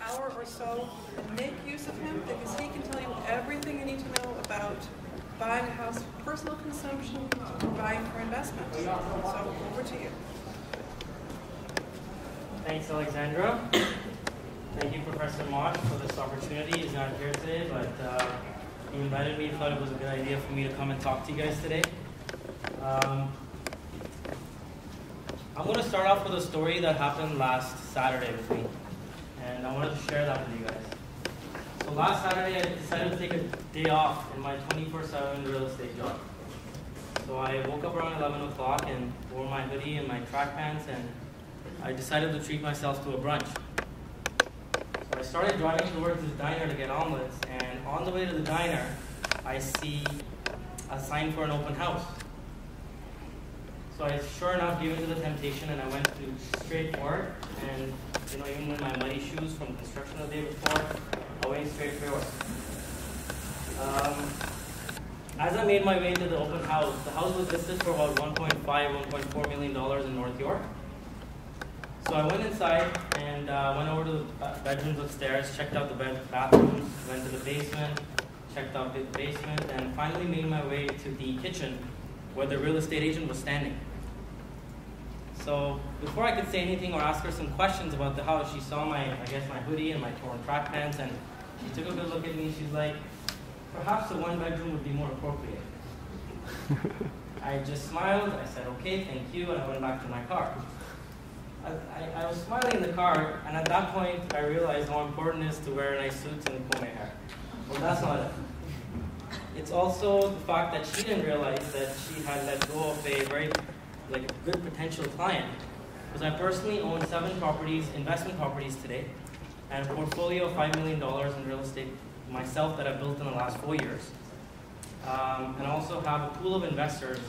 hour or so, make use of him because he can tell you everything you need to know about buying a house for personal consumption or buying for investment. So over to you. Thanks, Alexandra. Thank you, Professor Mott, for this opportunity. He's not here today, but he invited me. Thought it was a good idea for me to come and talk to you guys today. I'm going to start off with a story that happened last Saturday with me, and I wanted to share that with you guys. So last Saturday, I decided to take a day off in my 24/7 real estate job. So I woke up around 11 o'clock and wore my hoodie and my track pants, and I decided to treat myself to a brunch. So I started driving towards this diner to get omelets, and on the way to the diner, I see a sign for an open house. So I sure enough gave in to the temptation, and I went straight for it. And even with my muddy shoes from construction the day before, I went straight for it. As I made my way into the open house, the house was listed for about $1.4 million in North York. So I went inside and went over to the bedrooms upstairs, checked out the bathrooms, went to the basement, checked out the basement, and finally made my way to the kitchen where the real estate agent was standing. So before I could say anything or ask her some questions about the house, she saw my hoodie and my torn track pants, and she took a good look at me. She's like, perhaps the one bedroom would be more appropriate. I just smiled. I said, okay, thank you, and I went back to my car. I was smiling in the car, and at that point, I realized how important it is to wear nice suits and comb my hair. Well, that's not it. It's also the fact that she didn't realize that she had let go of a very a good potential client. Because I personally own 7 properties, investment properties today, and a portfolio of $5 million in real estate myself that I've built in the last 4 years. And I also have a pool of investors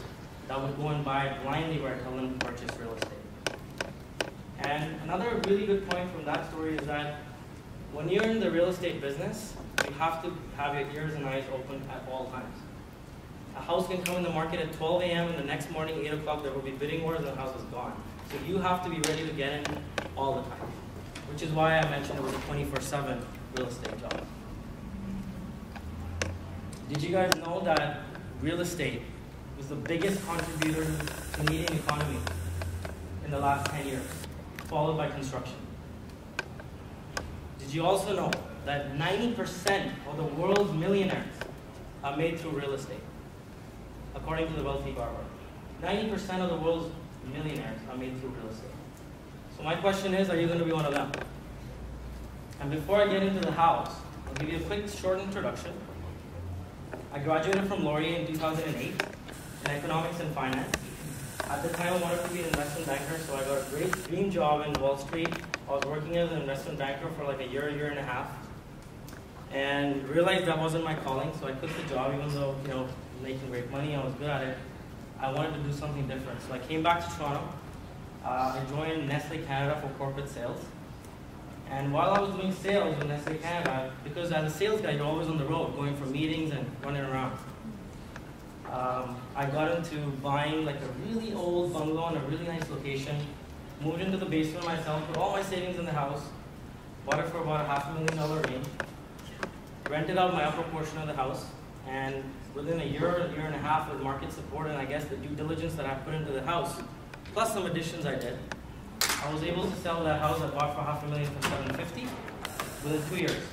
that would go and buy blindly where I tell them to purchase real estate. And another really good point from that story is that when you're in the real estate business, you have to have your ears and eyes open at all times. A house can come in the market at 12 a.m. and the next morning, 8 o'clock, there will be bidding wars and the house is gone. So you have to be ready to get in all the time, which is why I mentioned it was a 24/7 real estate job. Did you guys know that real estate was the biggest contributor to the Canadian economy in the last 10 years, followed by construction? Did you also know that 90% of the world's millionaires are made through real estate, according to the Wealthy Barber? 90% of the world's millionaires are made through real estate. So my question is, are you going to be one of them? And before I get into the house, I'll give you a quick, short introduction. I graduated from Laurier in 2008 in economics and finance. At the time, I wanted to be an investment banker, so I got a great dream job in Wall Street. I was working as an investment banker for like a year and a half, and realized that wasn't my calling, so I quit the job. Even though making great money, I was good at it, I wanted to do something different. So I came back to Toronto. I joined Nestle Canada for corporate sales. And while I was doing sales with Nestle Canada, because as a sales guy, you're always on the road, going for meetings and running around. I got into buying like a really old bungalow in a really nice location, moved into the basement myself, put all my savings in the house, bought it for about $500,000 range, rented out my upper portion of the house, and within a year and a half with market support and I guess the due diligence that I put into the house, plus some additions I did, I was able to sell that house I bought for $500,000 for $750,000 within 2 years.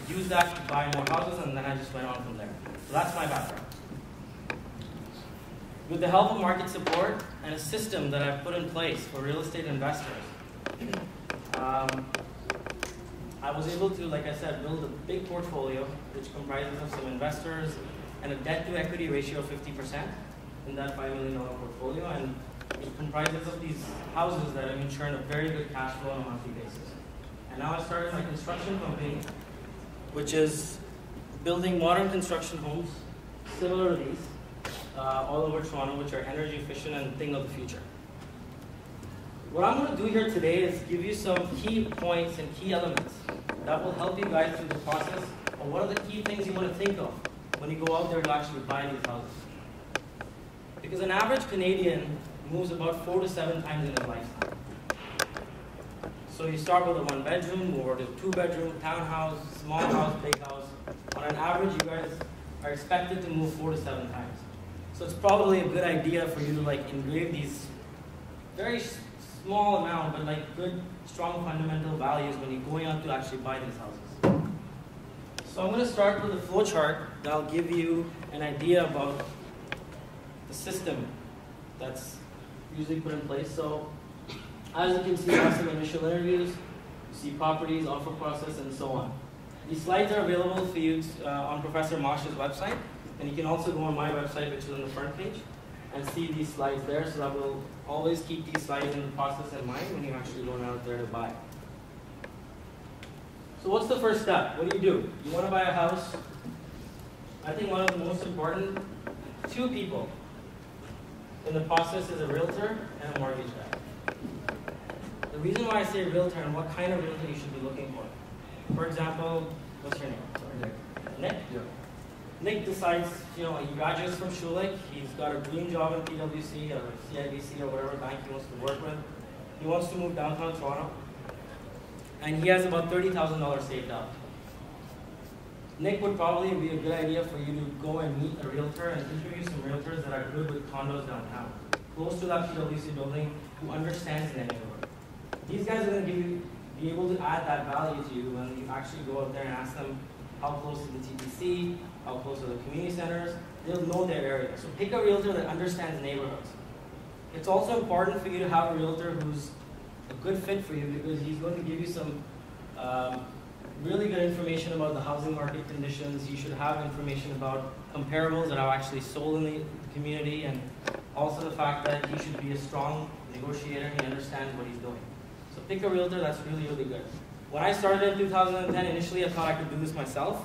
Used that to buy more houses, and then I just went on from there. So that's my background. With the help of market support and a system that I've put in place for real estate investors, I was able to, like I said, build a big portfolio which comprises of some investors and a debt-to-equity ratio of 50% in that $5 million portfolio, and it comprises of these houses that have ensured a very good cash flow on a monthly basis. And now I started my construction company, which is building modern construction homes similar to these all over Toronto, which are energy efficient and thing of the future. What I'm going to do here today is give you some key points and key elements that will help you guys through the process of what are the key things you want to think of when you go out there to actually buy these houses. Because an average Canadian moves about 4 to 7 times in his lifetime. So you start with a 1-bedroom, move over to 2-bedroom, townhouse, small house, big house. On an average, you guys are expected to move 4 to 7 times. So it's probably a good idea for you to like engrave these very small amount, but like good, strong fundamental values when you're going out to actually buy these houses. So I'm going to start with a flow chart that'll give you an idea about the system that's usually put in place. So as you can see, you have some initial interviews, you see properties, offer process, and so on. These slides are available for you on Professor Mosh's website, and you can also go on my website, which is on the front page, and see these slides there. So that will always keep these slides in the process in mind when you're actually going out there to buy. So what's the first step? What do? You want to buy a house? I think one of the most important two people in the process is a realtor and a mortgage guy. The reason why I say realtor and what kind of realtor you should be looking for. For example, what's your name? Sorry. Nick? Yeah. Nick decides, he graduates from Schulich, he's got a dream job in PwC or CIBC or whatever bank he wants to work with. He wants to move downtown Toronto, and he has about $30,000 saved up. Nick would probably be a good idea for you to go and meet a realtor and interview some realtors that are good with condos downtown, close to that PwC building, who understands the neighborhood. These guys are going to be able to add that value to you when you actually go out there and ask them how close to the TTC, how close are the community centers. They'll know their area. So pick a realtor that understands neighborhoods. It's also important for you to have a realtor who's a good fit for you, because he's going to give you some really good information about the housing market conditions. You should have information about comparables that are actually sold in the community, and also the fact that he should be a strong negotiator. He understands what he's doing. So pick a realtor that's really, really good. When I started in 2010, initially I thought I could do this myself,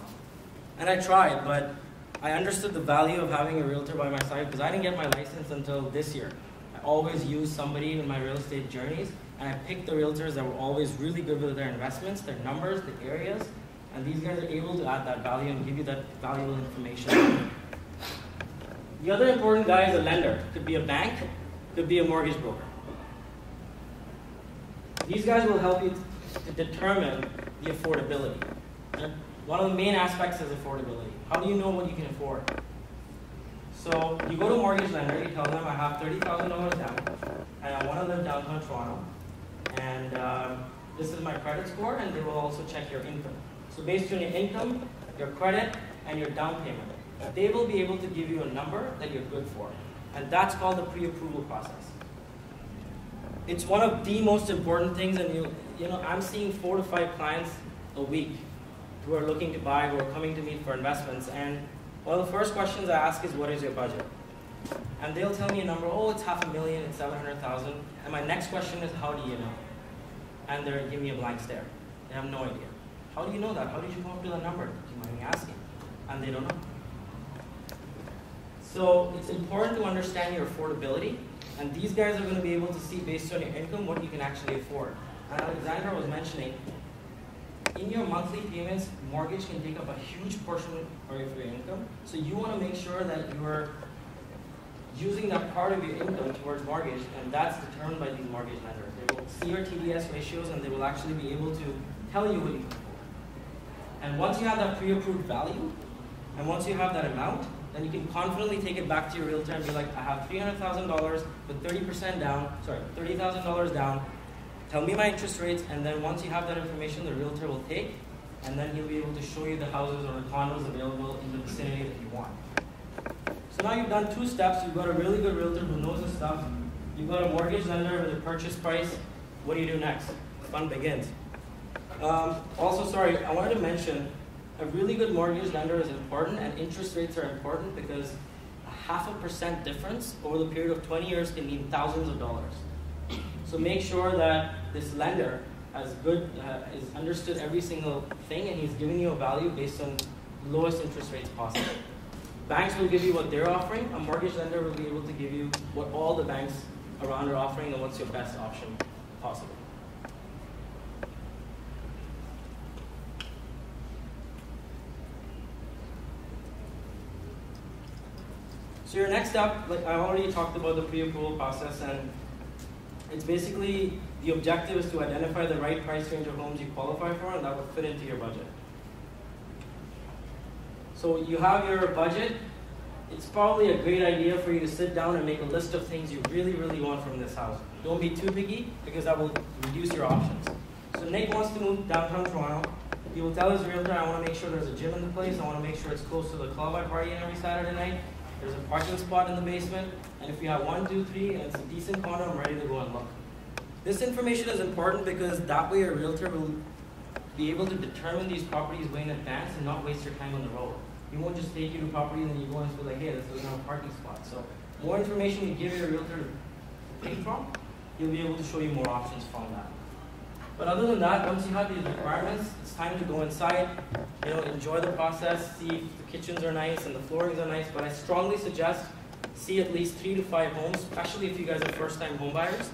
and I tried, but I understood the value of having a realtor by my side, because I didn't get my license until this year. I always used somebody in my real estate journeys, and I picked the realtors that were always really good with their investments, their numbers, the areas, and these guys are able to add that value and give you that valuable information. The other important guy is a lender. Could be a bank, could be a mortgage broker. These guys will help you to determine the affordability. And one of the main aspects is affordability. How do you know what you can afford? So you go to a mortgage lender, you tell them I have $30,000 down, and I want to live downtown Toronto, and this is my credit score, and they will also check your income. So based on your income, your credit, and your down payment, they will be able to give you a number that you're good for, and that's called the pre-approval process. It's one of the most important things, and I'm seeing 4 to 5 clients a week who are looking to buy, who are coming to me for investments, and one of the first questions I ask is, what is your budget? And they'll tell me a number, it's $500,000, it's $700,000, and my next question is, how do you know? And they're giving me a blank stare. They have no idea. How do you know that? How did you come up with that number? Do you mind me asking? And they don't know. So it's important to understand your affordability, and these guys are going to be able to see, based on your income, what you can actually afford. And Alexandra was mentioning, in your monthly payments, mortgage can take up a huge portion of your income. So you want to make sure that you're using that part of your income towards mortgage, and that's determined by these mortgage lenders. They will see your TDS ratios, and they will actually be able to tell you what you can afford. And once you have that pre-approved value, and once you have that amount, then you can confidently take it back to your realtor and be like, I have $300,000 with 30% down, $30,000 down. Tell me my interest rates, and then once you have that information, the realtor will take, and then he'll be able to show you the houses or the condos available in the vicinity that you want. So now you've done 2 steps. You've got a really good realtor who knows his stuff. You've got a mortgage lender with a purchase price. What do you do next? The fun begins. Also, sorry, I wanted to mention, a really good mortgage lender is important, and interest rates are important, because a 0.5% difference over the period of 20 years can mean thousands of dollars. So make sure that this lender is understood every single thing, and he's giving you a value based on lowest interest rates possible. Banks will give you what they're offering. A mortgage lender will be able to give you what all the banks around are offering, and what's your best option possible. So your next step, like I already talked about the pre-approval process, and it's basically The objective is to identify the right price range of homes you qualify for, and that will fit into your budget. So you have your budget. It's probably a great idea for you to sit down and make a list of things you really, really want from this house. Don't be too picky, because that will reduce your options. So Nick wants to move downtown Toronto. He will tell his realtor, I want to make sure there's a gym in the place. I want to make sure it's close to the club I party in every Saturday night. There's a parking spot in the basement. And if you have 1, 2, 3, and it's a decent condo, I'm ready to go and look. This information is important because that way your realtor will be able to determine these properties way in advance and not waste your time on the road. He won't just take you to property and then you go and feel like, hey, this doesn't have a parking spot. So more information you give your realtor to pick from, he'll be able to show you more options from that. But other than that, once you have these requirements, it's time to go inside, enjoy the process, see if the kitchens are nice and the floorings are nice. But I strongly suggest see at least 3 to 5 homes, especially if you guys are first-time home buyers,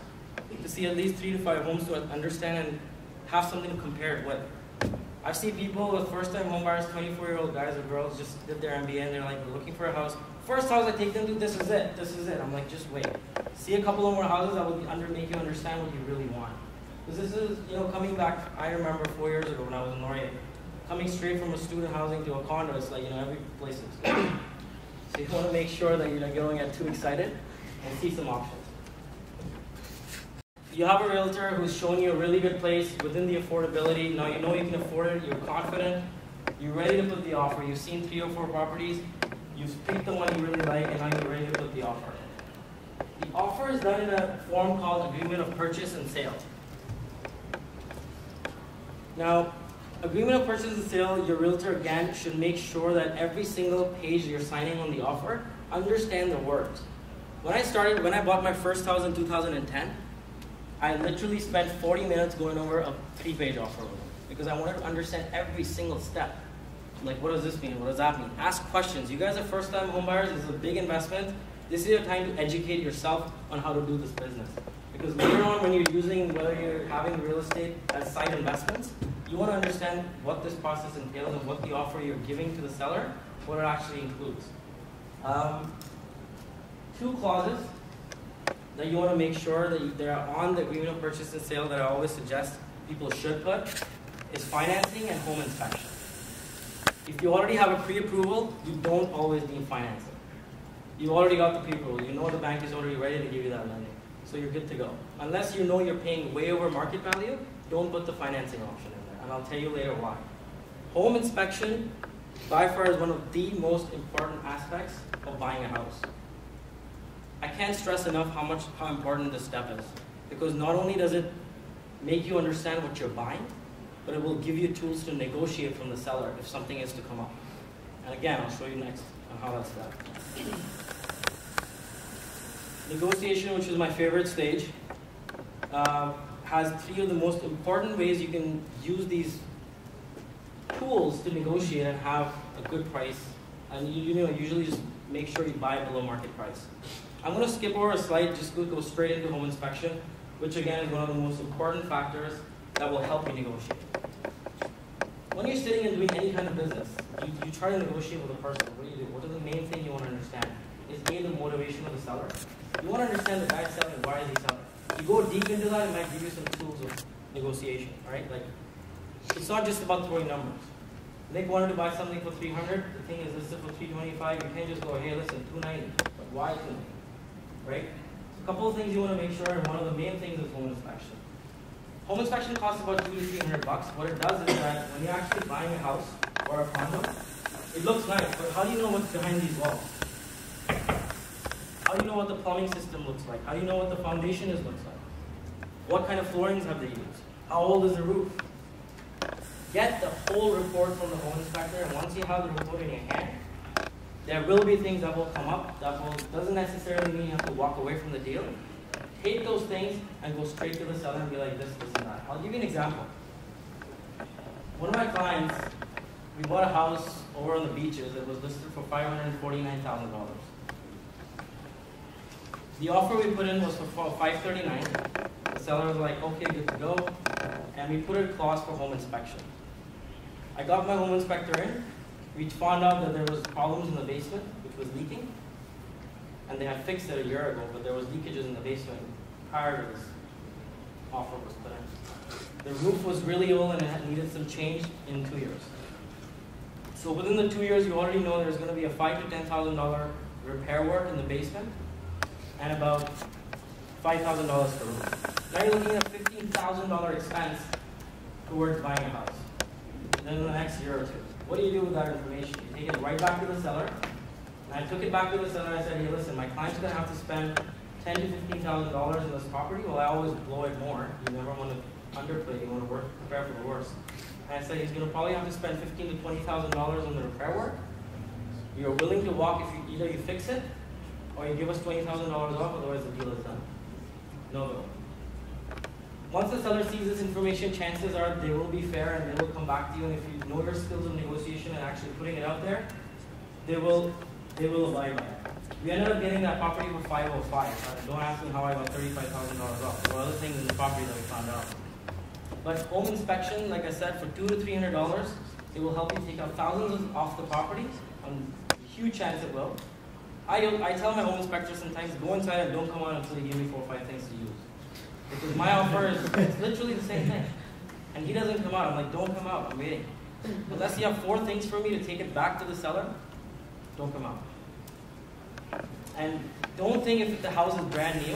to see at least 3 to 5 homes to understand and have something to compare it with. I've seen people with first-time home buyers, 24-year-old guys or girls, just did their MBA and they're like, we're looking for a house. First house I take them to, this is it, this is it. I'm like, just wait. See a couple of more houses that will make you understand what you really want. Because this is, coming back, I remember 4 years ago when I was in Laurier, coming straight from a student housing to a condo, it's like, every place is. So you want to make sure that you don't get too excited and see some options. You have a realtor who's showing you a really good place within the affordability. Now you know you can afford it, you're confident, you're ready to put the offer. You've seen 3 or 4 properties, you've picked the one you really like, and now you're ready to put the offer. The offer is done in a form called agreement of purchase and sale. Now, agreement of purchase and sale, your realtor again should make sure that every single page you're signing on the offer, understand the words. When I bought my first house in 2010, I literally spent 40 minutes going over a 3-page offer with them because I wanted to understand every single step. Like, what does this mean? What does that mean? Ask questions. You guys are first-time home buyers. This is a big investment. This is your time to educate yourself on how to do this business. Because later on, when whether you're having real estate as side investments, you want to understand what this process entails and what the offer you're giving to the seller, what it actually includes. 2 clauses that you want to make sure that they're on the agreement of purchase and sale that I always suggest people should put is financing and home inspection. If you already have a pre-approval, you don't always need financing. You already got the pre-approval. You know the bank is already ready to give you that lending. So you're good to go. Unless you know you're paying way over market value, don't put the financing option in there. And I'll tell you later why. Home inspection, by far, is one of the most important aspects of buying a house. I can't stress enough how important this step is. Because not only does it make you understand what you're buying, but it will give you tools to negotiate from the seller if something is to come up. And again, I'll show you next on how that's done. Negotiation, which is my favorite stage, has 3 of the most important ways you can use these tools to negotiate and have a good price. And usually just make sure you buy below market price. I'm going to skip over a slide, just go straight into home inspection, which again is one of the most important factors that will help you negotiate. When you're sitting and doing any kind of business, you try to negotiate with a person. What do? What is the main thing you want to understand? Is A, the motivation of the seller. You want to understand the guy selling, why is he selling? You go deep into that, it might give you some tools of negotiation, right? Like, it's not just about throwing numbers. Nick wanted to buy something for 300. The thing is listed for 325. You can't just go, hey, listen, 290. But why 290? Right? So a couple of things you want to make sure, and one of the main things is home inspection. Home inspection costs about $200 to $300. What it does is that when you're actually buying a house or a condo, it looks nice, but how do you know what's behind these walls? How do you know what the plumbing system looks like? How do you know what the foundation looks like? What kind of floorings have they used? How old is the roof? Get the whole report from the home inspector, and once you have the report in your hand, there will be things that will come up that doesn't necessarily mean you have to walk away from the deal. Take those things and go straight to the seller and be like this, and that. I'll give you an example. One of my clients, we bought a house over on the beaches. It was listed for $549,000. The offer we put in was for $539,000. The seller was like, okay, good to go. And we put a clause for home inspection. I got my home inspector in. We found out that there was problems in the basement, which was leaking. And they had fixed it a year ago, but there was leakages in the basement prior to this. offer was put in. The roof was really old and it had needed some change in 2 years. So within the 2 years, you already know there's going to be a $5,000 to $10,000 repair work in the basement and about $5,000 for roof. Now you're looking at $15,000 expense towards buying a house. Then in the next year or two, what do you do with that information? You take it right back to the seller. And I took it back to the seller and I said, hey, listen, my client's going to have to spend $10,000 to $15,000 in this property. Well, I always blow it more. You never want to underplay. You want to prepare for the worst. And I said he's going to probably have to spend $15,000 to $20,000 on the repair work. You're willing to walk if either you fix it or you give us $20,000 off, otherwise the deal is done. No go. Once the seller sees this information, chances are they will be fair and they will come back to you. And if you know your skills of negotiation and actually putting it out there, they will abide by it. We ended up getting that property for $505. Don't ask me how I got $35,000 off. There were other things in the property that we found out. But home inspection, like I said, for $200 to $300, it will help you take out thousands off the property. Huge chance it will. I tell my home inspector sometimes, go inside and don't come out until you give me 4 or 5 things to use. Because my offer is it's literally the same thing. And he doesn't come out. I'm like, don't come out. I'm waiting. Unless you have 4 things for me to take it back to the seller, don't come out. And don't think if the house is brand new,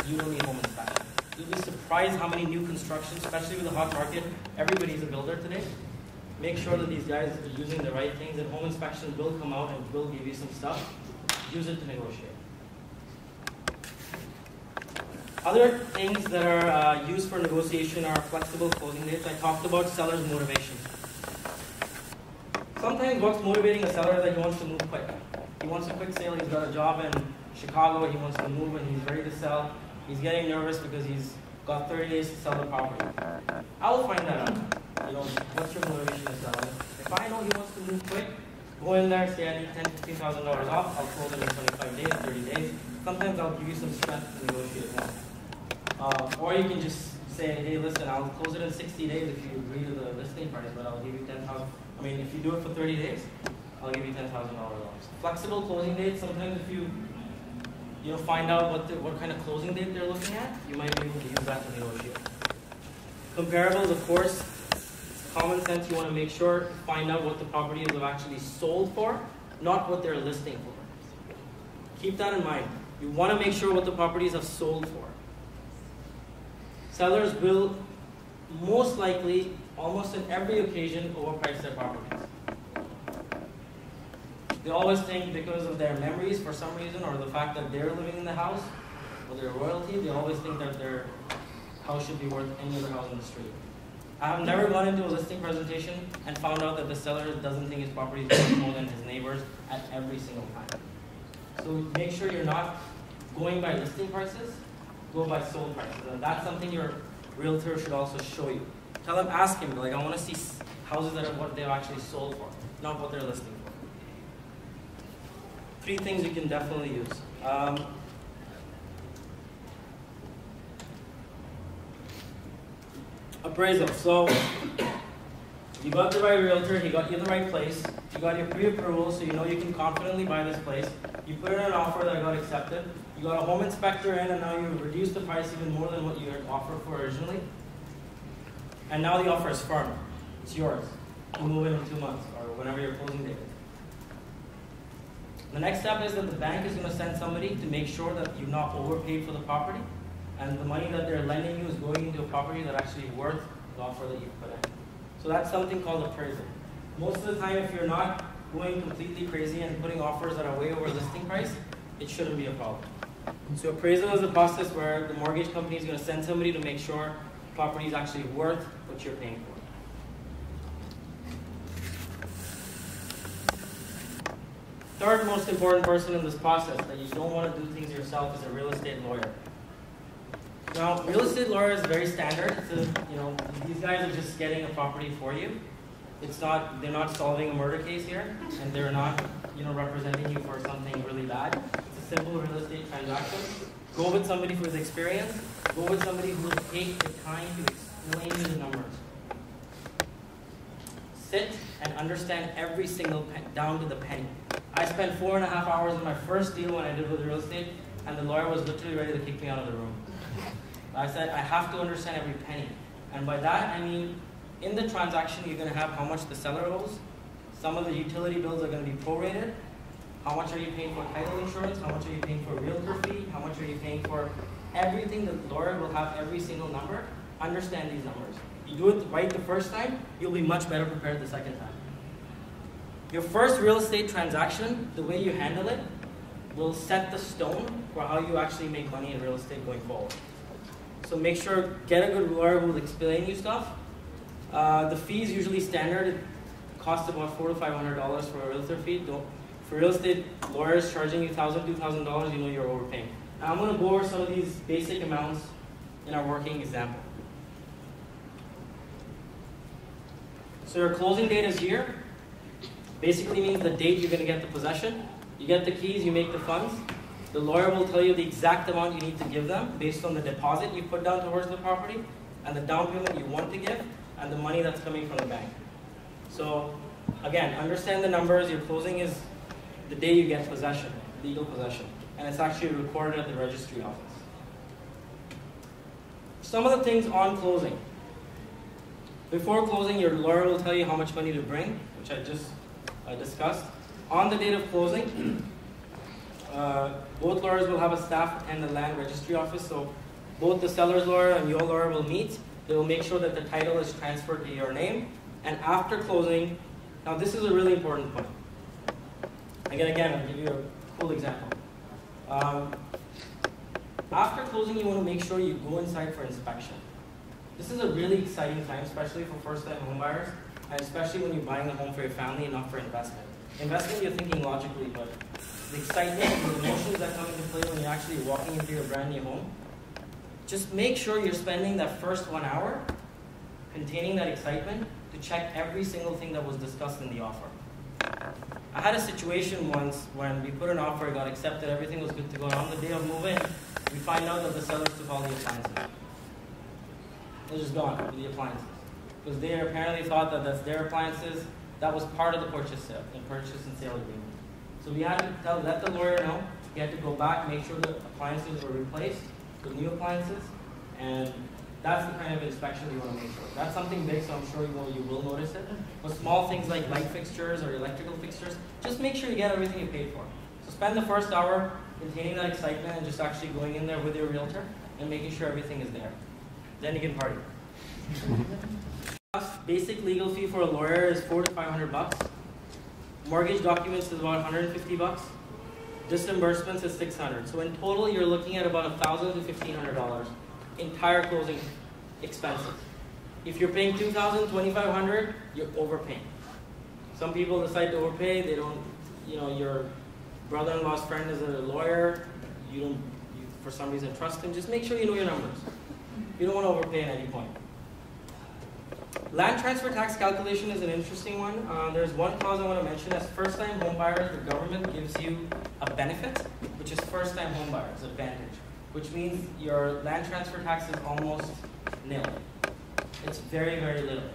you don't need home inspection. You'll be surprised how many new construction, especially with the hot market, everybody's a builder today. Make sure that these guys are using the right things, and home inspection will come out and will give you some stuff. Use it to negotiate. Other things that are used for negotiation are flexible closing dates. I talked about seller's motivation. Sometimes what's motivating a seller is that he wants to move quick. He wants a quick sale. He's got a job in Chicago. He wants to move and he's ready to sell. He's getting nervous because he's got 30 days to sell the property. I will find that out. What's your motivation to sell? If I know he wants to move quick, go in there, say I need $10,000 to $15,000 off. I'll close it in 25 days, 30 days. Sometimes I'll give you some strength to negotiate more. Or you can just say, hey, listen, I'll close it in 60 days if you agree to the listing price, but I'll give you $10,000. I mean, if you do it for 30 days, I'll give you $10,000 off. Flexible closing dates. Sometimes if you find out what kind of closing date they're looking at, you might be able to use that to negotiate. Comparables, of course, common sense. You want to make sure, find out what the property is actually sold for, not what they're listing for. Keep that in mind. You want to make sure what the properties have sold for. Sellers will most likely, almost on every occasion, overprice their properties. They always think because of their memories for some reason, or the fact that they're living in the house, or their royalty, they always think that their house should be worth any other house on the street. I have never gone into a listing presentation and found out that the seller doesn't think his property is worth more than his neighbors at every single time. So make sure you're not going by listing prices, go by sold prices. And that's something your realtor should also show you. Tell him, ask him, like, I want to see houses that are what they've actually sold for, not what they're listing for. 3 things you can definitely use. Appraisal. So you got the right realtor, he got you the right place, you got your pre-approval, so you know you can confidently buy this place. You put in an offer that got accepted. You got a home inspector in, and now you've reduced the price even more than what you had offered for originally. And now the offer is firm. It's yours. You move in 2 months or whenever your closing date is. The next step is that the bank is going to send somebody to make sure that you've not overpaid for the property, and the money that they're lending you is going into a property that actually worth the offer that you put in. So that's something called appraisal. Most of the time, if you're not going completely crazy and putting offers that are way over listing price, it shouldn't be a problem. So appraisal is a process where the mortgage company is going to send somebody to make sure the property is actually worth what you're paying for. Third most important person in this process that you don't want to do things yourself is a real estate lawyer. Now, real estate lawyer is very standard. These guys are just getting a property for you. They're not solving a murder case here, and they're not, representing you for something really bad. It's a simple real estate transaction. Go with somebody who has experience. Go with somebody who will take the time to explain you the numbers. Sit and understand every single down to the penny. I spent 4.5 hours in my first deal when I did with real estate, and the lawyer was literally ready to kick me out of the room. I said I have to understand every penny. And by that, I mean, in the transaction, you're going to have how much the seller owes. Some of the utility bills are going to be prorated. How much are you paying for title insurance? How much are you paying for a realtor fee? How much are you paying for everything? The lawyer will have every single number. Understand these numbers. You do it right the first time, you'll be much better prepared the second time. Your first real estate transaction, the way you handle it, will set the stone for how you actually make money in real estate going forward. So make sure, get a good lawyer who will explain you stuff. The fee is usually standard. It costs about $400 to $500 for a realtor fee. For real estate lawyers charging you $1,000, $2,000, you know you're overpaying. Now I'm going to go over some of these basic amounts in our working example. So your closing date is here. Basically means the date you're going to get the possession. You get the keys, you make the funds. The lawyer will tell you the exact amount you need to give them based on the deposit you put down towards the property and the down payment you want to give and the money that's coming from the bank. So again, understand the numbers. Your closing is the day you get possession, legal possession, and it's actually recorded at the registry office. Some of the things on closing. Before closing, your lawyer will tell you how much money to bring, which I just discussed. On the date of closing, both lawyers will have a staff attend the land registry office, so both the seller's lawyer and your lawyer will meet. They will make sure that the title is transferred to your name, and after closing, now this is a really important point. Again, I'll give you a cool example. After closing, you want to make sure you go inside for inspection. This is a really exciting time, especially for first-time homebuyers, and especially when you're buying a home for your family and not for investment. Investment, you're thinking logically, but the excitement and the emotions that come into play when you're actually walking into your brand new home, just make sure you're spending that first 1 hour containing that excitement to check every single thing that was discussed in the offer. I had a situation once when we put an offer, it got accepted, everything was good to go. And on the day of move-in, we find out that the sellers took all the appliances. They're just gone with the appliances. Because they apparently thought that that's their appliances. That was part of the purchase and sale agreement. So we had to let the lawyer know. He had to go back, make sure the appliances were replaced with new appliances. And that's the kind of inspection you want to make sure. That's something big, so I'm sure you will notice it. But small things like light fixtures or electrical fixtures, just make sure you get everything you paid for. So spend the first hour containing that excitement and just actually going in there with your realtor and making sure everything is there. Then you can party. Basic legal fee for a lawyer is $400 to $500. Mortgage documents is about $150. Disbursements is $600. So in total, you're looking at about $1,000 to $1,500 entire closing expenses. If you're paying $2,000, $2,500, you're overpaying. Some people decide to overpay. They don't, your brother-in-law's friend is a lawyer. You for some reason trust him. Just make sure you know your numbers. You don't want to overpay at any point. Land transfer tax calculation is an interesting one. There's one clause I want to mention. As first-time homebuyers, the government gives you a benefit, which is first-time homebuyers advantage, which means your land transfer tax is almost nil. It's very, very little.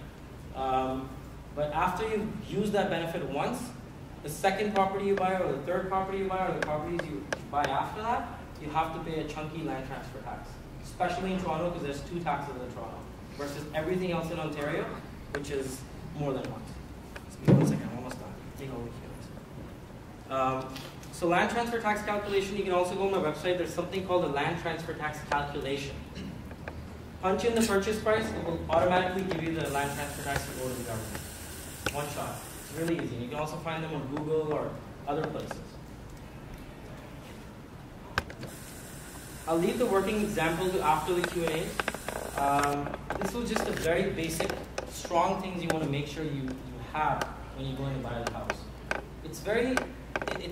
But after you use that benefit once, the second property you buy, or the third property you buy, or the properties you buy after that, you have to pay a chunky land transfer tax, especially in Toronto, because there's 2 taxes in Toronto versus everything else in Ontario, which is more than 1. Just give me 1 second, I'm almost done. Take over here. So land transfer tax calculation, you can also go on my website. There's something called the land transfer tax calculation. Punch in the purchase price, it will automatically give you the land transfer tax to go to the government. One shot. It's really easy. You can also find them on Google or other places. I'll leave the working example to after the Q&A. This was just a very basic, strong things you want to make sure you have when you're going to buy a house. It's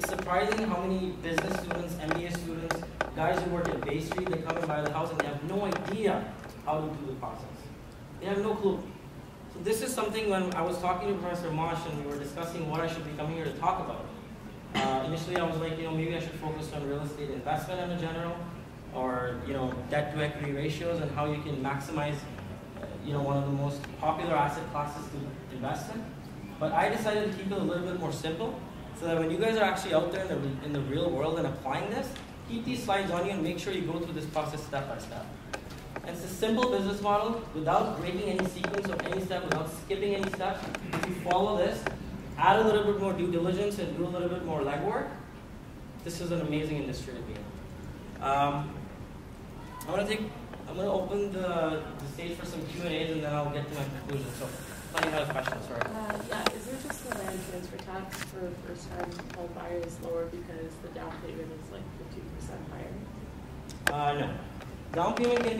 surprising how many business students, MBA students, guys who work at Bay Street, they come and buy the house and they have no idea how to do the process. They have no clue. So this is something when I was talking to Professor Mosh and we were discussing what I should be coming here to talk about. Initially I was like, maybe I should focus on real estate investment in general, or debt to equity ratios and how you can maximize one of the most popular asset classes to invest in. But I decided to keep it a little bit more simple so that when you guys are actually out there in the real world and applying this, keep these slides on you and make sure you go through this process step by step. And it's a simple business model without breaking any sequence or any step, without skipping any steps. If you follow this, add a little bit more due diligence and do a little bit more legwork, this is an amazing industry to be in. I'm going to open the stage for some Q&As and then I'll get to my conclusion. So, plenty of questions, sorry. Yeah, is there just the land transfer tax for first-time home buyers lower because the down payment is like 50% higher? No. Down payment can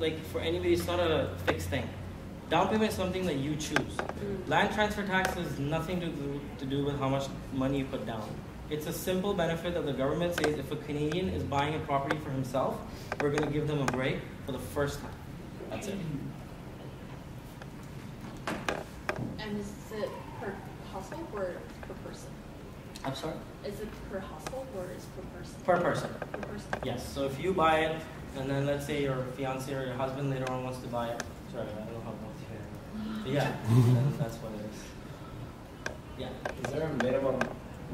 be for anybody, it's not a fixed thing. Down payment is something that you choose. Land transfer tax has nothing to do with how much money you put down. It's a simple benefit that the government says if a Canadian is buying a property for himself, we're going to give them a break for the first time. That's it. And is it per household or per person? I'm sorry? Is it per household or is it per person? Per person. Per person. Yes. So if you buy it, and then let's say your fiance or your husband later on wants to buy it. Sorry, I don't know how to say it. But yeah, then that's what it is. Yeah. Is there a minimum,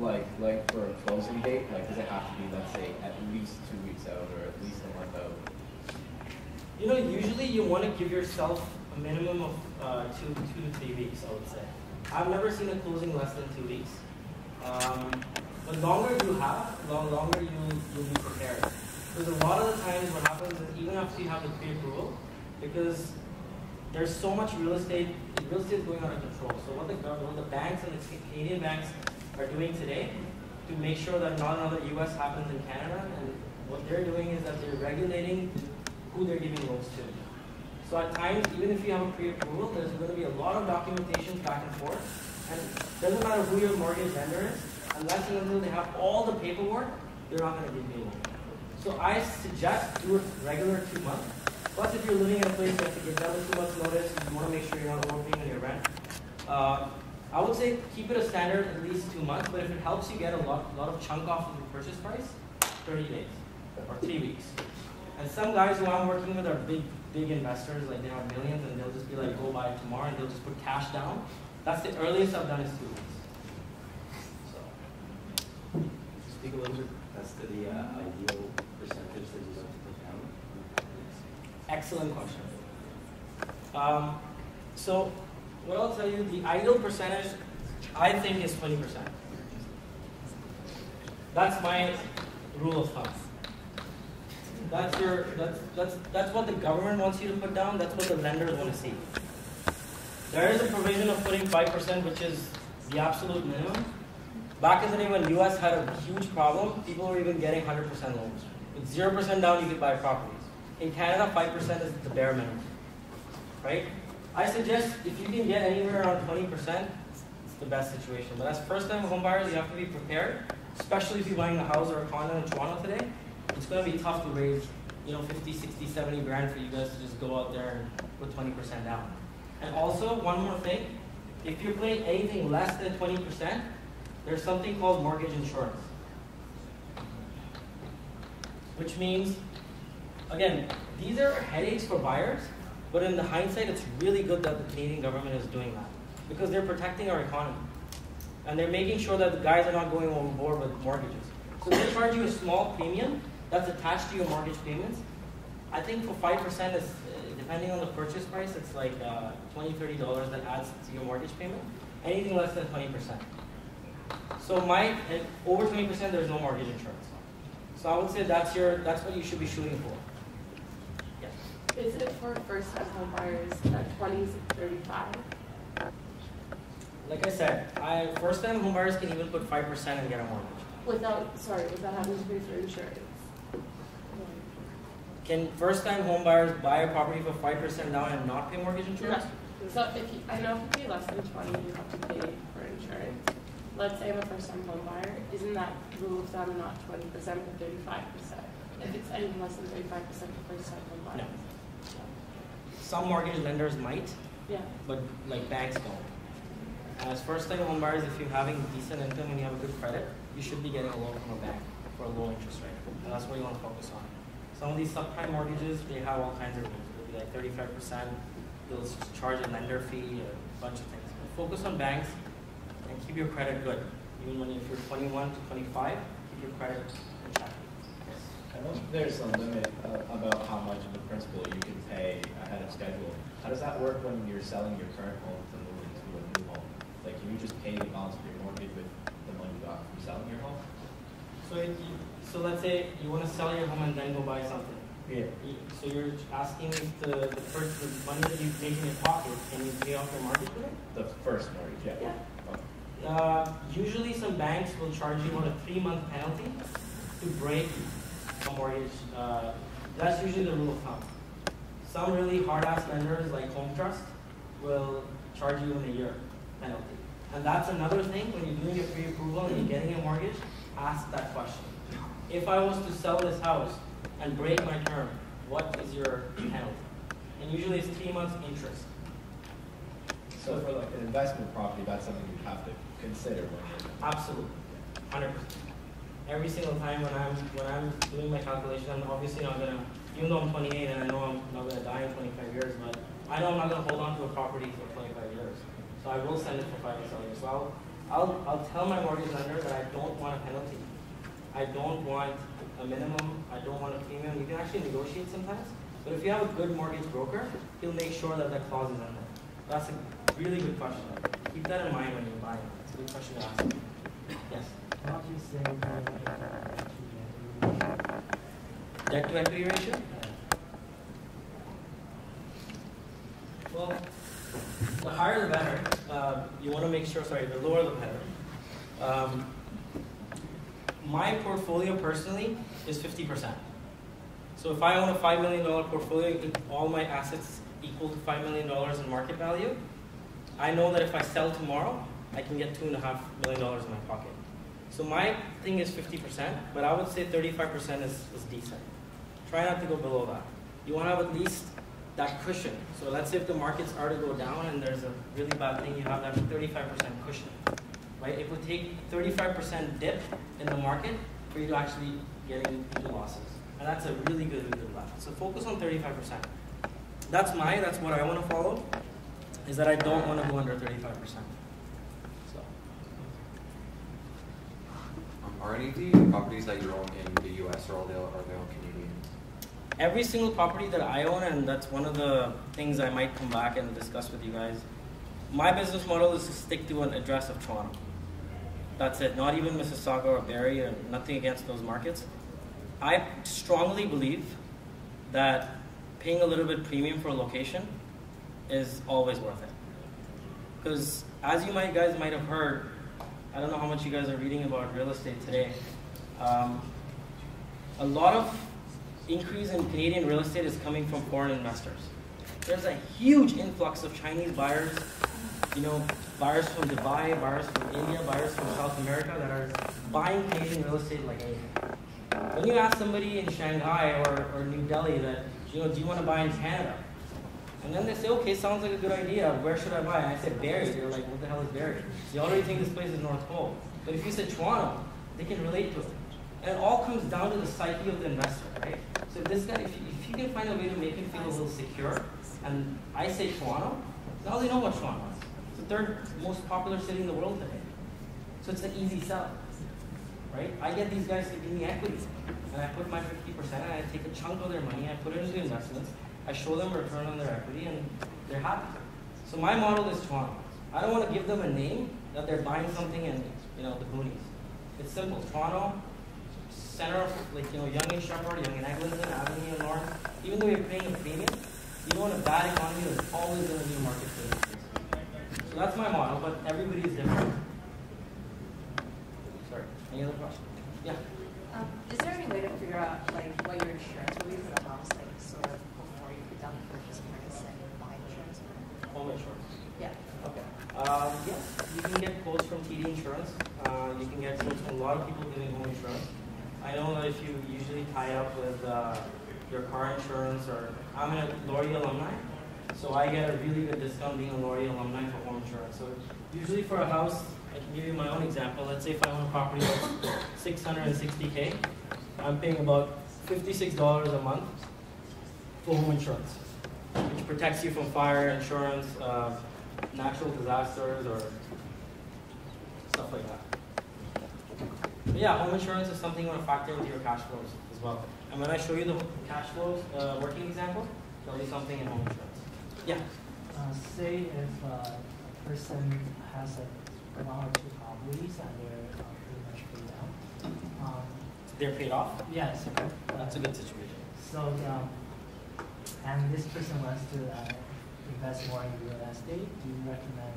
like for a closing date? Like, does it have to be, let's say, at least 2 weeks out or at least a month out? You know, usually you want to give yourself a minimum of 2 to 3 weeks, I would say. I've never seen a closing less than 2 weeks. But longer you have, longer you'll be prepared. Because a lot of the times what happens is even after you have the pre-approval, because there's so much real estate is going out of control. So what the banks and the Canadian banks are doing today to make sure that not another US happens in Canada, and what they're doing is that they're regulating who they're giving loans to. So at times, even if you have a pre-approval, there's going to be a lot of documentation back and forth, and it doesn't matter who your mortgage lender is, unless and until they have all the paperwork, they're not going to give you a loan. So I suggest do it regular 2 months. Plus, if you're living in a place you have to give them 2 months notice, you want to make sure you're not overpaying on your rent. I would say keep it a standard at least 2 months, but if it helps you get a lot of chunk off of the purchase price, 30 days or 3 weeks. And some guys who I'm working with are big investors, like they have millions, and they'll just be like, go buy it tomorrow, and they'll just put cash down. That's the earliest I've done is 2 weeks. So, speak a little bit as to the ideal percentage that you like to put down. Excellent question. So, what I'll tell you, the ideal percentage, I think, is 20%. That's my rule of thumb. That's what the government wants you to put down. That's what the lenders want to see. There is a provision of putting 5%, which is the absolute minimum. Back in the day when US had a huge problem, people were even getting 100% loans. With 0% down, you could buy properties. In Canada, 5% is the bare minimum, right? I suggest if you can get anywhere around 20%, it's the best situation. But as first-time home buyers, you have to be prepared, especially if you're buying a house or a condo in Toronto today. It's going to be tough to raise, 50, 60, 70 grand for you guys to just go out there and put 20% down. And also, one more thing, if you're putting anything less than 20%, there's something called mortgage insurance. Which means, again, these are headaches for buyers, but in the hindsight, it's really good that the Canadian government is doing that because they're protecting our economy. And they're making sure that the guys are not going overboard with mortgages. So they charge you a small premium that's attached to your mortgage payments. I think for 5% is, depending on the purchase price, it's like $20, $30 that adds to your mortgage payment. Anything less than 20%. So over 20%, there's no mortgage insurance. So I would say that's what you should be shooting for. Yeah. Is it for first-time home buyers that 20 is 35? Like I said, first-time home buyers can even put 5% and get a mortgage. Without having to pay for insurance. Can first-time home buyers buy a property for 5% down and not pay mortgage insurance? No. So I know if you pay less than 20, you have to pay for insurance. Let's say I'm a first-time home buyer. Isn't that rule of thumb not 20% but 35%? If it's anything less than 35% for first-time home buyers. No. Some mortgage lenders might, but like banks don't. As first-time home buyers, if you're having decent income and you have a good credit, you should be getting a loan from a bank for a low interest rate. And that's what you want to focus on. Some of these subprime mortgages, they have all kinds of rules. It'll be like 35%. They'll charge a lender fee, a bunch of things. But focus on banks and keep your credit good. Even if you're 21 to 25, keep your credit in check. Yes. know there's a limit about how much of the principal you can pay ahead of schedule. How does that work when you're selling your current home to move into a new home? Like, can you just pay the balance of your mortgage with the money you got from selling your home? So let's say you want to sell your home and then go buy something. Yeah. So you're asking if the money that you make in your pocket, can you pay off your mortgage with it? The first mortgage, yeah. Yeah. Usually some banks will charge you about a 3-month penalty to break a mortgage. That's usually the rule of thumb. Some really hard-ass lenders like Home Trust will charge you in a year penalty. And that's another thing, when you're doing a pre-approval and you're getting a mortgage, ask that question. If I was to sell this house and break my term, what is your penalty? And usually it's 3 months interest. So for like an investment property, that's something you have to consider when you're... Absolutely, 100%. Every single time when I'm doing my calculation, I'm obviously not gonna, even though I'm 28 and I know I'm not gonna die in 25 years, but I know I'm not gonna hold on to a property for 25 years. So I will send it for 5 to 7 years. So I'll tell my mortgage lender that I don't want a penalty. I don't want a minimum. I don't want a premium. You can actually negotiate sometimes. But if you have a good mortgage broker, he'll make sure that that clause is in there. That's a really good question. Keep that in mind when you're buying. It's a good question to ask. Yes? How do you say Debt to equity ratio? Well, the higher the better. You want to make sure, the lower the better. My portfolio personally is 50%. So if I own a $5 million portfolio, if all my assets equal to $5 million in market value, I know that if I sell tomorrow, I can get $2.5 million in my pocket. So my thing is 50%, but I would say 35% is decent. Try not to go below that. You want to have at least that cushion. So let's say if the markets are to go down and there's a really bad thing, you have that 35% cushion. Right? It would take 35% dip in the market for you to actually get into losses. And that's a really good level. So focus on 35%. That's what I want to follow, is that I don't want to go under 35%. So. Are any of the properties that you own in the US or are they all Canadian? Every single property that I own, and that's one of the things I might come back and discuss with you guys, my business model is to stick to an address of Toronto. That's it. Not even Mississauga or Barrie, or nothing against those markets. I strongly believe that paying a little bit premium for a location is always worth it. Because as you guys might have heard, I don't know how much you guys are reading about real estate today. A lot of increase in Canadian real estate is coming from foreign investors. There's a huge influx of Chinese buyers, buyers from Dubai, buyers from India, buyers from South America that are buying Canadian real estate like anything. When you ask somebody in Shanghai or New Delhi that, do you want to buy in Canada? And then they say, okay, sounds like a good idea. Where should I buy? And I said, Barrie. They're like, what the hell is Barrie? They already think this place is North Pole. But if you said Toronto, they can relate to it. And it all comes down to the psyche of the investor, right? So if this guy, if you can find a way to make him feel a little secure, and I say Toronto, now they know what Toronto is. It's the third most popular city in the world today. So it's an easy sell, right? I get these guys to give me equity, and I put my 50%, and I take a chunk of their money, I put it into investments, I show them a return on their equity, and they're happy. So my model is Toronto. I don't want to give them a name that they're buying something in, the boonies. It's simple. Toronto, center of, Yonge and Sheppard, Yonge and Eglinton, Avenue and Lawrence. Even though you're paying a premium, you know in a bad economy, there's always going to be a market for this. So that's my model, but everybody is different. Sorry, any other questions? Yeah. Is there any way to figure out what your insurance will be for the house, sort of before you put down the purchase price and buy insurance? Home insurance. Yeah. Okay. Yes, you can get quotes from TD Insurance. You can get quotes from a lot of people giving home insurance. I know that if you usually tie up with your car insurance, or I'm a Laurier alumni, so I get a really good discount being a Laurier alumni for home insurance. So usually for a house, I can give you my own example. Let's say if I own a property that's $660K, I'm paying about $56 a month for home insurance, which protects you from fire insurance, natural disasters, or stuff like that. But yeah, home insurance is something you want to factor into your cash flows as well. And when I show you the cash flows working example, there'll be something in home insurance. Yeah. Say if a person has one or two properties and they're pretty much paid out. They're paid off? Yes. That's a good situation. So, and this person wants to invest more in real estate. Do you recommend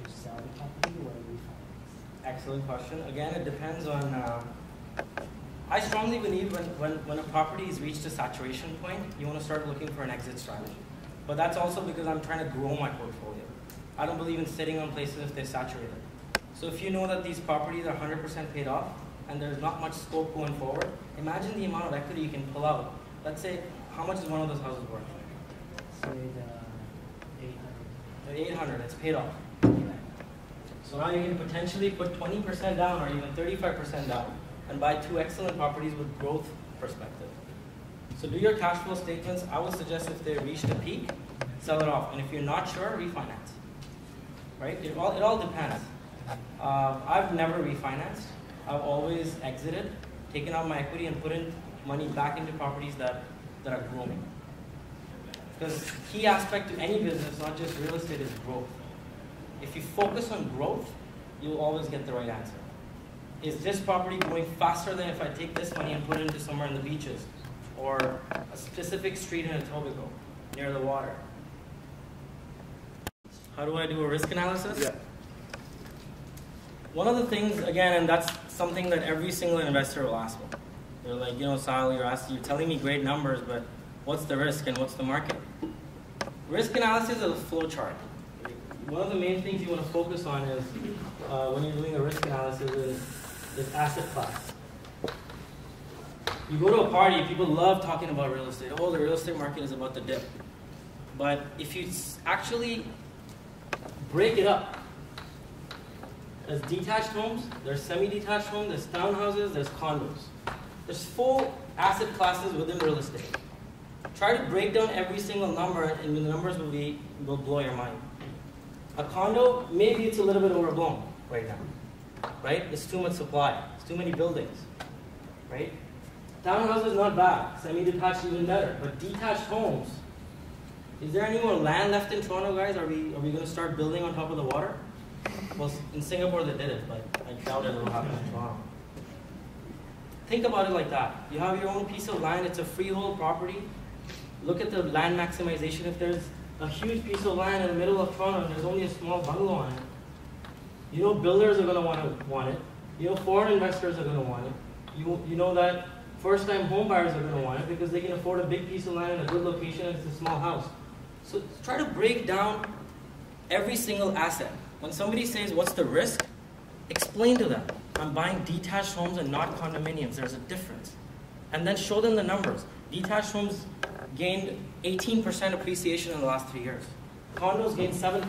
to sell the property or refinance? Excellent question. Again, it depends on. I strongly believe when a property has reached a saturation point, you want to start looking for an exit strategy. But that's also because I'm trying to grow my portfolio. I don't believe in sitting on places if they're saturated. So if you know that these properties are 100% paid off and there's not much scope going forward, imagine the amount of equity you can pull out. Let's say, how much is one of those houses worth? Say the 800. 800, it's paid off. So now you can potentially put 20% down or even 35% down and buy two excellent properties with growth perspective. So do your cash flow statements. I would suggest if they reached a peak, sell it off. And if you're not sure, refinance. Right? It all depends. I've never refinanced. I've always exited, taken out my equity and put in money back into properties that are growing. Because the key aspect to any business, not just real estate, is growth. If you focus on growth, you'll always get the right answer. Is this property growing faster than if I take this money and put it into somewhere in the beaches or a specific street in Etobicoke near the water? How do I do a risk analysis? Yeah. One of the things, again, and that's something that every single investor will ask me. They're like, Sahil, you're telling me great numbers, but what's the risk and what's the market? Risk analysis is a flow chart. One of the main things you want to focus on is, when you're doing a risk analysis, is asset class. You go to a party, people love talking about real estate. Oh, the real estate market is about to dip. But if you actually break it up, there's detached homes, there's semi-detached homes, there's townhouses, there's condos. There's 4 asset classes within real estate. Try to break down every single number and the numbers will blow your mind. A condo, maybe it's a little bit overblown right now, right? There's too much supply, there's too many buildings, right? Townhouse is not bad, semi-detached even better, but detached homes. Is there any more land left in Toronto, guys? Are we going to start building on top of the water? Well, in Singapore they did it, but I doubt it will happen in Toronto. Think about it like that. You have your own piece of land, it's a freehold property. Look at the land maximization. If there's a huge piece of land in the middle of Toronto and there's only a small bungalow on it, builders are going to want it. Foreign investors are going to want it. You know that first-time home buyers are going to want it because they can afford a big piece of land in a good location and it's a small house. So try to break down every single asset. When somebody says, what's the risk? Explain to them, I'm buying detached homes and not condominiums. There's a difference. And then show them the numbers. Detached homes gained 18% appreciation in the last 3 years. Condos gained 7%.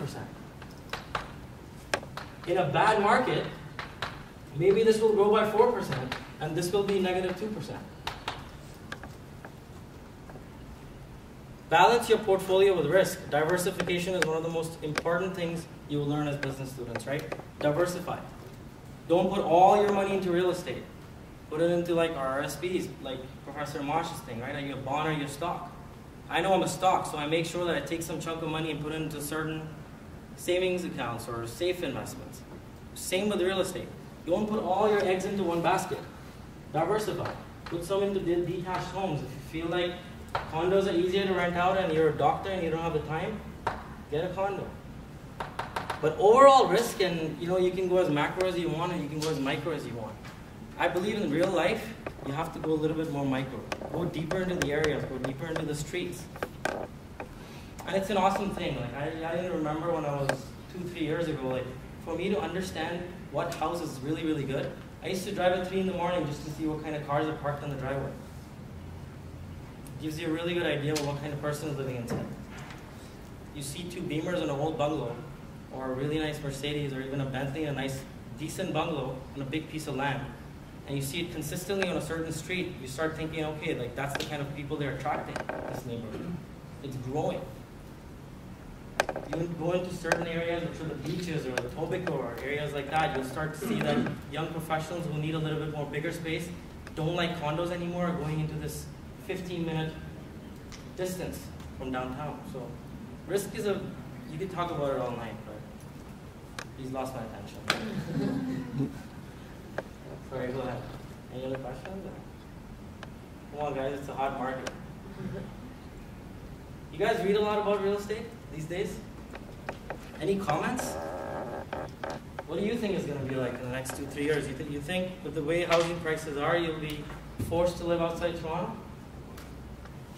In a bad market, maybe this will grow by 4% and this will be negative 2%. Balance your portfolio with risk. Diversification is one of the most important things you will learn as business students, right? Diversify. Don't put all your money into real estate. Put it into like RSPs, like Professor Marsh's thing, right? Are you a bond or are you a stock? I know I'm a stock, so I make sure that I take some chunk of money and put it into certain savings accounts or safe investments. Same with real estate. Don't put all your eggs into one basket. Diversify. Put some into detached homes. If you feel like condos are easier to rent out and you're a doctor and you don't have the time, get a condo. But overall risk, and you can go as macro as you want and you can go as micro as you want. I believe in real life, you have to go a little bit more micro. Go deeper into the areas, go deeper into the streets. And it's an awesome thing. Like I didn't remember when I was 2-3 years ago, like for me to understand what house is really, really good, I used to drive at 3 in the morning just to see what kind of cars are parked on the driveway. It gives you a really good idea of what kind of person is living inside. You see 2 Beamers in an old bungalow, or a really nice Mercedes, or even a Bentley in a nice, decent bungalow on a big piece of land, and you see it consistently on a certain street, you start thinking, okay, like that's the kind of people they're attracting in this neighborhood. It's growing. you go into certain areas, which are the beaches or the Tobico or areas like that, you'll start to see that young professionals who need a little bit more bigger space don't like condos anymore, are going into this 15-minute distance from downtown. So risk is you could talk about it all night, but he's lost my attention. Sorry, go ahead. Any other questions? Come on, guys, it's a hot market. You guys read a lot about real estate these days? Any comments? What do you think is going to be like in the next 2-3 years? You think with the way housing prices are, you'll be forced to live outside Toronto?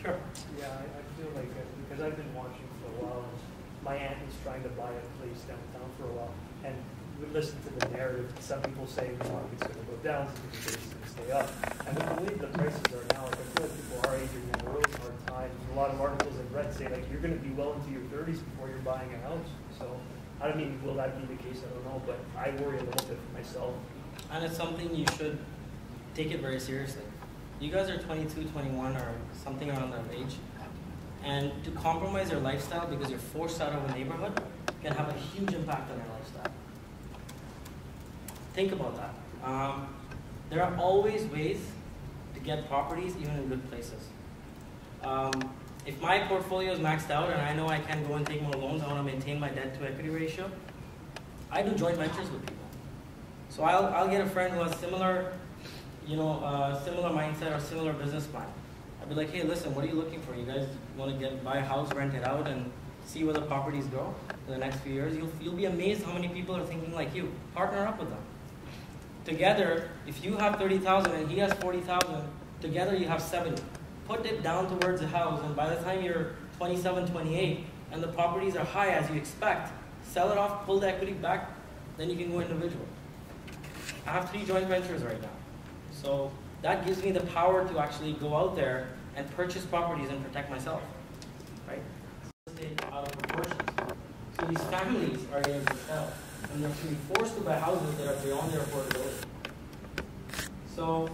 Sure. Yeah, I feel like because I've been watching for a while, and my aunt is trying to buy a place downtown for a while, and we listen to the narrative. Some people say the market's going to go down, some people say it's going to stay up. And with the way the prices are now, like, I feel like people our age are going to have a really hard time. There's a lot of articles I've read say like you're going to be well into your 30s before you're buying a house. So I don't mean will that be the case? I don't know, but I worry a little bit for myself. And it's something you should take it very seriously. You guys are 22, 21, or something around that age. And to compromise your lifestyle because you're forced out of a neighborhood can have a huge impact on your lifestyle. Think about that. There are always ways to get properties even in good places. If my portfolio is maxed out and I know I can't go and take more loans, I want to maintain my debt to equity ratio, I do joint ventures with people. So I'll get a friend who has similar mindset or similar business plan. I'll be like, hey, listen, what are you looking for? You guys want to buy a house, rent it out, and see where the properties go in the next few years? You'll be amazed how many people are thinking like you. Partner up with them. Together, if you have 30,000 and he has 40,000, together you have 70. Put it down towards the house, and by the time you're 27, 28, and the properties are high as you expect, sell it off, pull the equity back, then you can go individual. I have 3 joint ventures right now. So that gives me the power to actually go out there and purchase properties and protect myself, right? Out of proportions. So these families are able to sell, and they're being forced to buy houses that are beyond their affordability. So,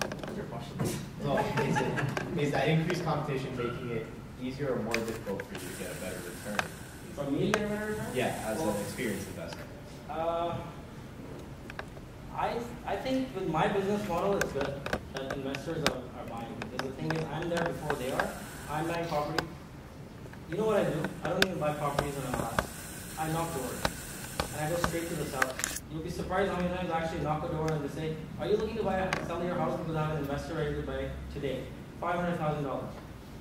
what's your question? So is that increased competition making it easier or more difficult for you to get a better return? For me to get a better return? Yeah, as an experienced investor. I think with my business model, it's good that investors are buying. Because the thing is, I'm there before they are. I'm buying property. You know what I do? I don't even buy properties in a lot. I knock doors. And I go straight to the seller. You'll be surprised how many times I actually knock a door and they say, are you looking to sell your house because I have an investor ready to buy today? $500,000.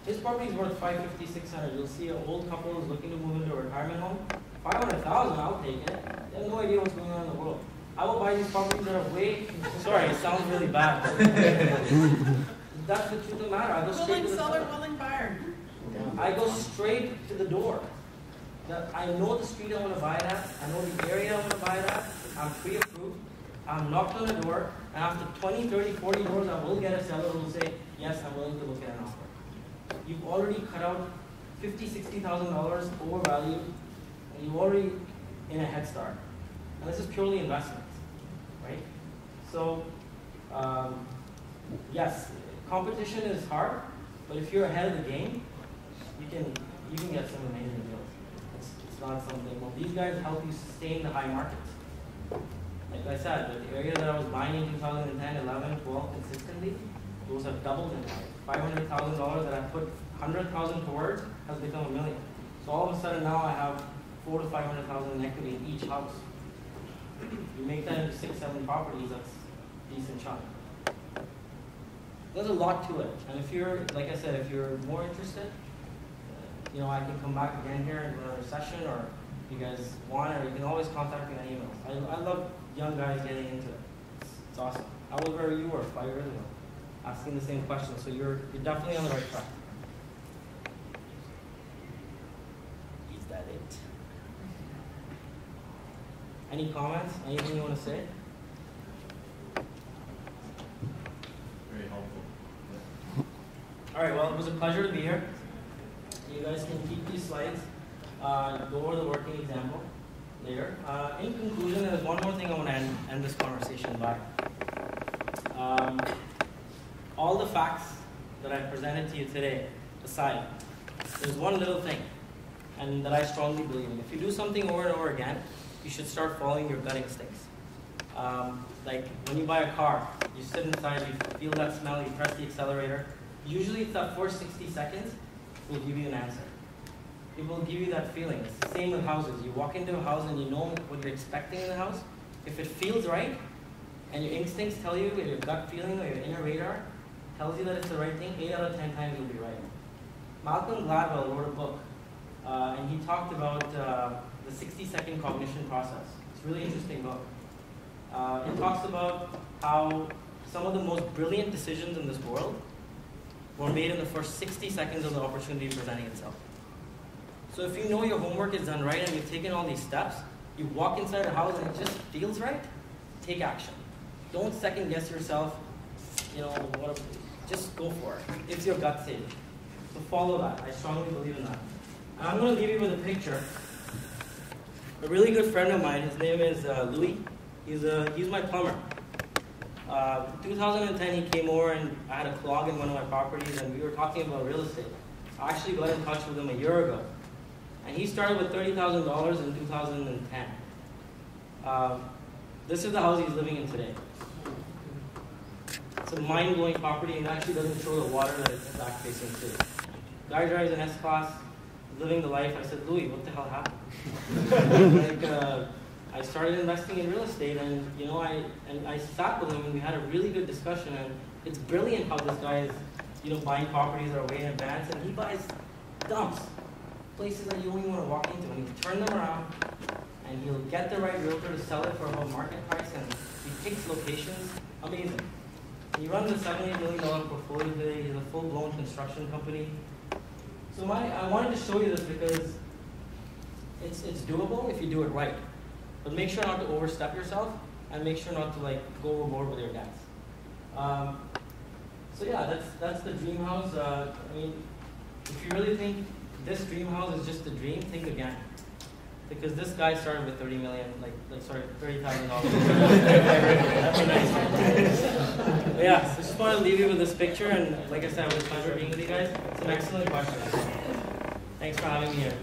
His property is worth $550,000, $600,000. You'll see an old couple who's looking to move into a retirement home. $500,000, I'll take it. They have no idea what's going on in the world. I will buy these properties that are way, sorry, it sounds really bad. That's the truth of the matter. I go straight to the seller. Willing buyer. I go straight to the door. I know the street I want to buy it at. I know the area I want to buy it at. I'm pre-approved. I'm knocked on the door. And after 20, 30, 40 doors, I will get a seller who will say, yes, I'm willing to look at an offer. You've already cut out $50,000, $60,000 overvalued, and you're already in a head start. And this is purely investments, right? So, yes, competition is hard, but if you're ahead of the game, you can get some amazing deals. It's not something. Well, these guys help you sustain the high markets. Like I said, the area that I was buying in 2010, 11, 12 consistently, those have doubled in value. $500,000 that I put $100,000 towards has become $1 million. So all of a sudden now I have $400,000 to $500,000 in equity in each house. You make that into 6, 7 properties, that's a decent chunk. There's a lot to it. And if you're, like I said, if you're more interested, I can come back again here in another session, or if you guys want, or you can always contact me on emails. I love young guys getting into it. It's awesome. I was where you were 5 years ago, asking the same question. So you're definitely on the right track. Is that it? Any comments? Anything you want to say? Very helpful. All right, well, it was a pleasure to be here. You guys can keep these slides, go over the working example later. In conclusion, there's one more thing I want to end this conversation by. All the facts that I presented to you today aside, there's one little thing. and that I strongly believe in. If you do something over and over again, you should start following your gut instincts. Like when you buy a car, you sit inside, you feel that smell, you press the accelerator. Usually it's that first 60 seconds will give you an answer. It will give you that feeling. It's the same with houses. You walk into a house and you know what you're expecting in the house. If it feels right, and your instincts tell you, and your gut feeling or your inner radar tells you that it's the right thing, 8 out of 10 times you'll be right. Malcolm Gladwell wrote a book, and he talked about the 60-second cognition process. It's a really interesting book. It talks about how some of the most brilliant decisions in this world were made in the first 60 seconds of the opportunity presenting itself. So if you know your homework is done right and you've taken all these steps, you walk inside a house and it just feels right, take action. Don't second guess yourself, just go for it. It's your gut saying. So follow that. I strongly believe in that. And I'm going to leave you with a picture. A really good friend of mine, his name is Louis. He's my plumber. 2010 he came over and I had a clog in one of my properties and we were talking about real estate. I actually got in touch with him a year ago. And he started with $30,000 in 2010. This is the house he's living in today. It's a mind-blowing property and it actually doesn't show the water that it's back facing to. Guy drives an S-Class, living the life. I said, Louis, what the hell happened? I started investing in real estate and I sat with him and we had a really good discussion and it's brilliant how this guy is buying properties that are way in advance and he buys dumps, places that you don't even want to walk into and he'll turn them around and he'll get the right realtor to sell it for about market price and he picks locations. Amazing. He runs a $78 million portfolio today. He's a full-blown construction company. So I wanted to show you this because it's doable if you do it right. But make sure not to overstep yourself and make sure not to go overboard with your debts. So yeah, that's the dream house. If you really think this dream house is just a dream, think again. Because this guy started with $30,000. That's a nice one. But yeah, so just want to leave you with this picture, and like I said, it was a pleasure being with you guys. It's an excellent question. Thanks for having me here.